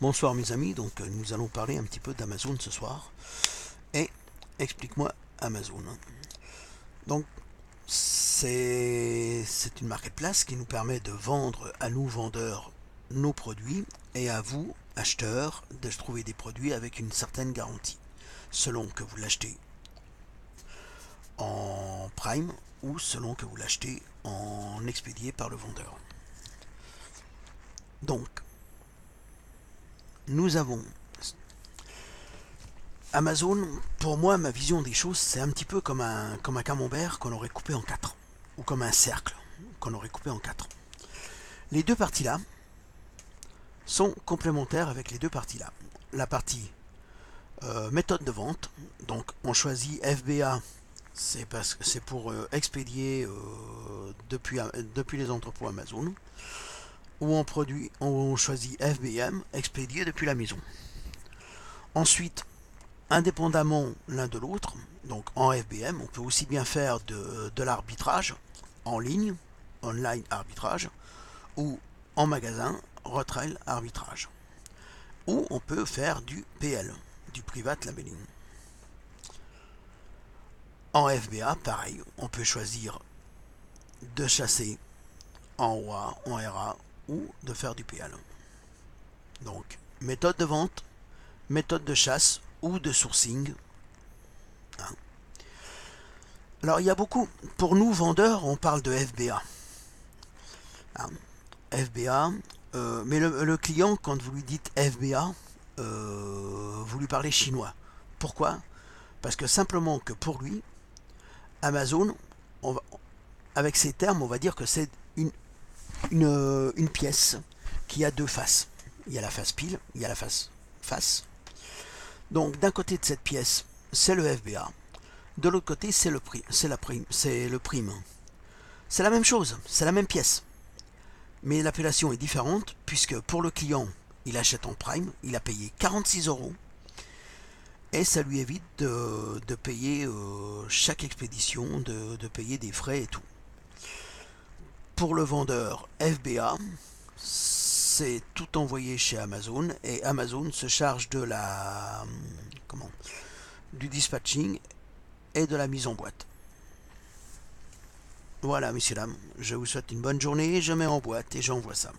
Bonsoir mes amis, donc nous allons parler un petit peu d'Amazon ce soir. Et explique-moi Amazon. Donc c'est une marketplace qui nous permet de vendre à nous vendeurs nos produits et à vous acheteurs de trouver des produits avec une certaine garantie, selon que vous l'achetez en Prime ou selon que vous l'achetez en expédié par le vendeur. Donc nous avons Amazon. Pour moi, ma vision des choses, c'est un petit peu comme un camembert qu'on aurait coupé en quatre, ou comme un cercle qu'on aurait coupé en quatre. Les deux parties là sont complémentaires avec les deux parties là. La partie méthode de vente, donc on choisit FBA, c'est pour expédier depuis les entrepôts Amazon, ou on choisit FBM, expédier depuis la maison. Ensuite, indépendamment l'un de l'autre, donc en FBM, on peut aussi bien faire de l'arbitrage en ligne, online arbitrage, ou en magasin, retail arbitrage. Ou on peut faire du PL, du private labeling. En FBA, pareil, on peut choisir de chasser en OA, en RA, ou de faire du PL. Donc, méthode de vente, méthode de chasse ou de sourcing. Alors il y a beaucoup, pour nous vendeurs, on parle de FBA. FBA, mais le client, quand vous lui dites FBA, vous lui parlez chinois. Pourquoi? Parce que simplement que pour lui, Amazon, avec ces termes, on va dire que c'est une pièce qui a deux faces. Il y a la face pile, il y a la face face. Donc d'un côté de cette pièce, c'est le FBA. De l'autre côté, c'est le prime. C'est la même chose, c'est la même pièce. Mais l'appellation est différente puisque pour le client, il achète en prime, il a payé 46 € et ça lui évite de payer chaque expédition, de payer des frais et tout. Pour le vendeur FBA, c'est tout envoyé chez Amazon et Amazon se charge de du dispatching et de la mise en boîte. Voilà, messieurs, dames, je vous souhaite une bonne journée, je mets en boîte et j'envoie ça.